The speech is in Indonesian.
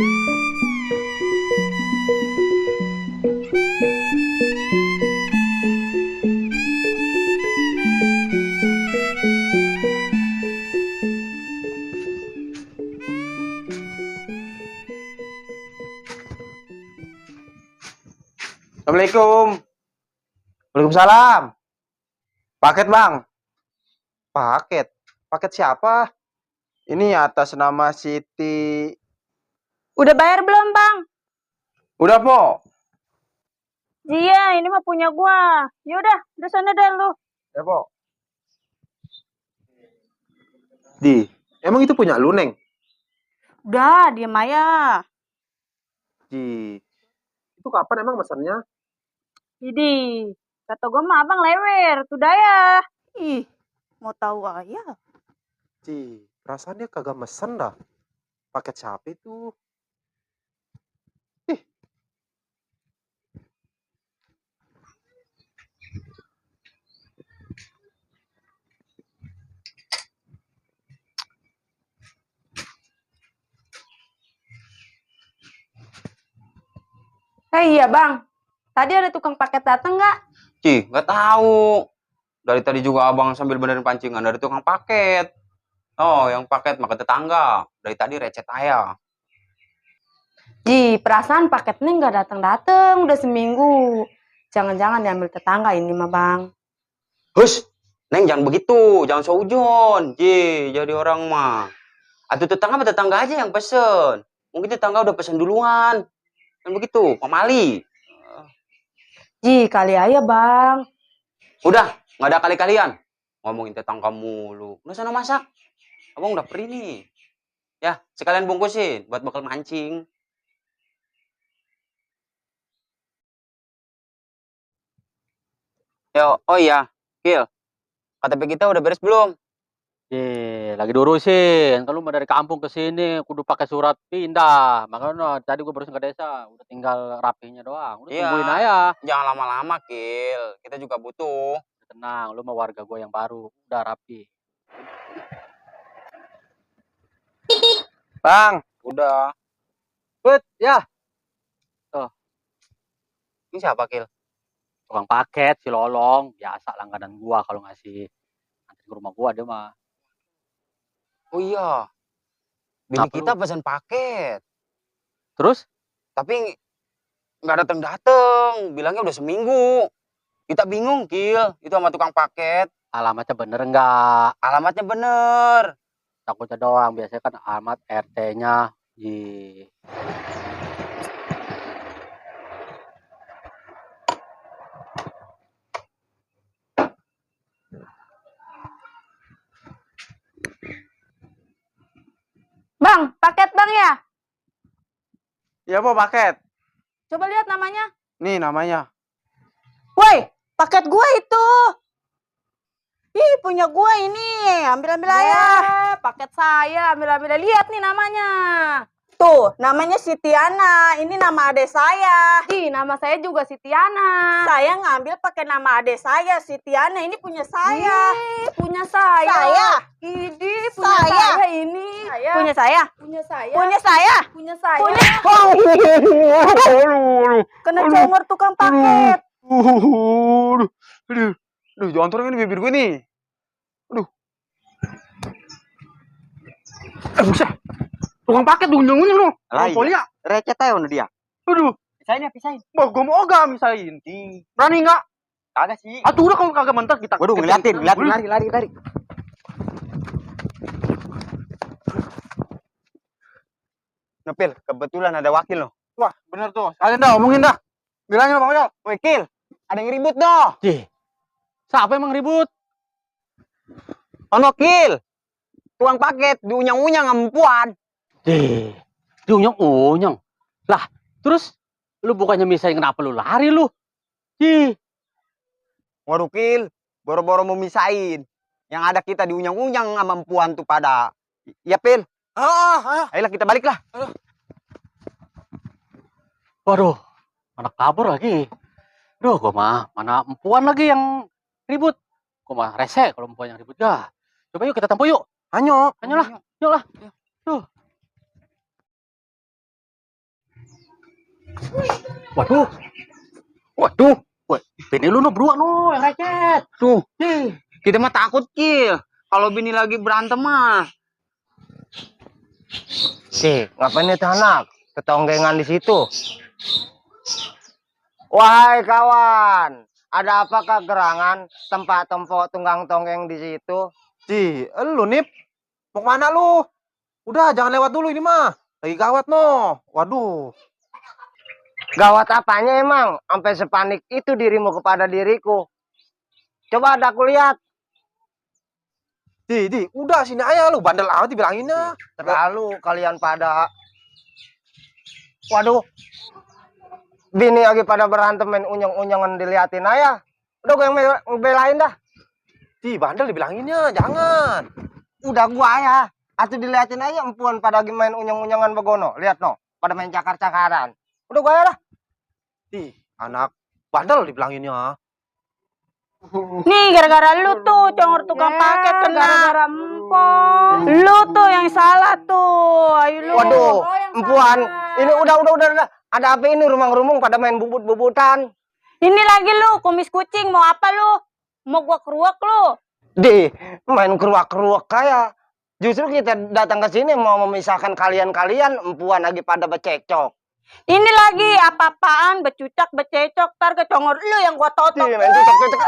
Assalamualaikum. Waalaikumsalam. Paket, Bang. Paket. Paket siapa? Ini atas nama Siti. Udah bayar belum, Bang? Udah, Po. Iya, ini mah punya gua. Yaudah, udah sana deh lu. Ya, Po. Di, emang itu punya lu, Neng? Udah, diem aja. Di, itu kapan emang mesennya? Jadi, kata gua mah abang lewer, tuh daya. Ih, mau tahu aja. Di, perasaan dia kagak mesen dah. Paket siapa itu? Ih, Iya, Bang. Tadi ada tukang paket dateng nggak? Nggak tahu. Dari tadi juga abang sambil benerin pancingan dari tukang paket. Oh, yang paket makan tetangga. Dari tadi recet ayah. Perasaan paketnya nggak dateng-dateng, udah seminggu. Jangan-jangan diambil tetangga ini mah, Bang. Hus, Neng jangan begitu, jangan seujon. Jadi orang mah. Atau tetangga aja yang pesen. Mungkin tetangga udah pesen duluan. Kan begitu, pamali. Kali aja, Bang. Udah, nggak ada kali-kalian. Ngomongin tetangga mulu. Udah sana masak. Abang udah perih nih. Ya, sekalian bungkusin buat bekal mancing. Yo, oh iya, Kil. KTP kita udah beres belum? Lagi diurusin. Kalau mau dari kampung ke sini, kudu pakai surat pindah. Makanya tadi gue berusin ke desa, udah tinggal rapinya doang. Udah tungguin aja. Jangan lama-lama, Kil. Kita juga butuh. Tenang, lu mah warga gue yang baru, udah rapi. Bang. Udah. Put, ya. Ini siapa, Kil? Tukang paket, si Lolong. Biasa langganan gua kalau ngasih nanti ke rumah gua dia mah. Oh iya. Bini kita pesan paket. Terus? Tapi nggak dateng-dateng. Bilangnya udah seminggu. Kita bingung, Kil. Itu sama tukang paket. Alamatnya bener enggak? Alamatnya bener. Takutnya doang. Biasanya kan alamat RT-nya. Bang, paket Bang ya? Iya, Po, paket. Coba lihat namanya. Nih namanya. Woi, paket gua itu. Ih, punya gua ini. Ambil-ambil aja. Paket saya, ambil-ambil. Lihat nih namanya. Tuh, namanya Sitiana. Ini nama adik saya. Nama saya juga Sitiana. Saya ngambil pakai nama adik saya, Sitiana. Ini punya saya. Punya saya. Saya. Punya saya ini. Punya saya. Punya saya. Punya saya. Punya saya. Kena congor tukang paket. Aduh, jangan turun ini bibir gue nih. Aduh. Buset. Tukang paket unjung-unjung lu. Polia. Recet aja udah dia. Aduh. Pisahin. Bah, gue mau ogah misain. Berani nggak? Kagak sih. Atuh udah kalau kagak mentok kita. Waduh, ngeliatin. Lari. Nepil, kebetulan ada wakil loh. Wah, bener tuh. Kalian dah omongin dah. Bilangin Bang Ojol. Wakil, ada yang ribut doh. Siapa emang ribut? Wakil. Tukang paket diunyang-unyang sama perempuan. Diunyang-unyang. Lah, terus lu bukannya misahin kenapa lu lari lu? Waduh, Kil, boro-boro mau misahin. Yang ada kita diunyang-unyang sama perempuan tuh pada. Iya, Pil. Ayolah kita balik lah. Waduh, mana kabur lagi. Duh, gua mah mana empuan lagi yang ribut. Gua mah rese kalau empuan yang ribut dah. Coba yuk kita tempuh yuk. Hanyo. Hanyo lah. Yuk lah. Tuh. Waduh. Waduh. Woi, bini lu no berdua no yang recet. Tuh, kita mah takut Ki. Kalau bini lagi berantem mah. Ngapain itu anak? Ketonggengan di situ. Wahai kawan, ada apakah gerangan tempat tunggang tonggeng di situ? Ji, lu Nip, mau kemana lu? Udah, jangan lewat dulu ini mah. Lagi gawat no. Waduh. Gawat apanya emang? Sampai sepanik itu dirimu kepada diriku. Coba ada aku lihat. Di, udah sini aja lu, bandel amat dibilanginnya. Terlalu kalian pada. Waduh. Bini lagi pada berantem main unyeng-unyengan diliatin aja. Udah gue yang ngebelain dah. Di, bandel dibilanginnya, jangan. Udah gua ya. Atau diliatin aja empuan pada lagi main unyeng-unyengan begono. Lihat no, pada main cakar-cakaran. Udah gua ya dah. Di, anak bandel dibilanginnya. Nih gara-gara lu tuh congor tukang paket kena. Gara-gara empon. Lu tuh yang salah tuh. Ayo lu. Waduh, Oh, yang empuan. salah. Ini udah. Ada apa ini rumang-rumung pada main bubut-bubutan? Ini lagi lu kumis kucing mau apa lu? Mau gua keruak lu? Di main keruak-keruak kayak. Justru kita datang ke sini mau memisahkan kalian-kalian empuan lagi pada becekcok. Ini lagi apa-apaan becucak bececok tar ke congor lu yang gua totok. Di main cocok-cocok.